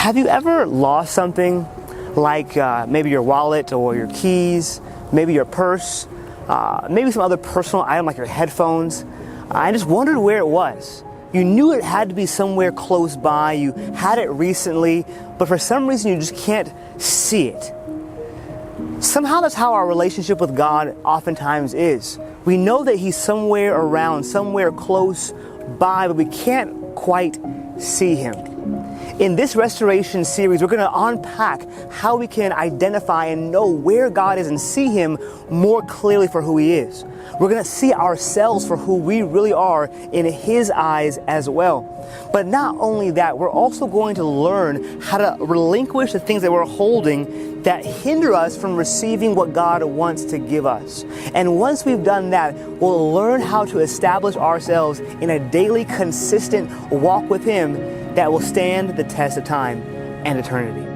Have you ever lost something like maybe your wallet or your keys, maybe your purse, maybe some other personal item like your headphones, and just wondered where it was? You knew it had to be somewhere close by, you had it recently, but for some reason you just can't see it. Somehow that's how our relationship with God oftentimes is. We know that He's somewhere around, somewhere close by, but we can't quite see Him. In this restoration series, we're going to unpack how we can identify and know where God is and see Him more clearly for who He is. We're going to see ourselves for who we really are in His eyes as well. But not only that, we're also going to learn how to relinquish the things that we're holding that hinder us from receiving what God wants to give us. And once we've done that, we'll learn how to establish ourselves in a daily, consistent walk with Him that will stand the test of time and eternity.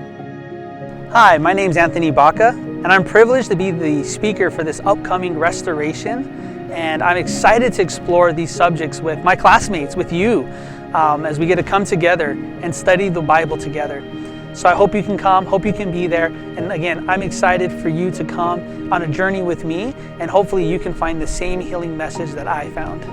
Hi, my name's Anthony Baca, and I'm privileged to be the speaker for this upcoming restoration. And I'm excited to explore these subjects with my classmates, with you, as we get to come together and study the Bible together. So I hope you can come, hope you can be there. And again, I'm excited for you to come on a journey with me, and hopefully you can find the same healing message that I found.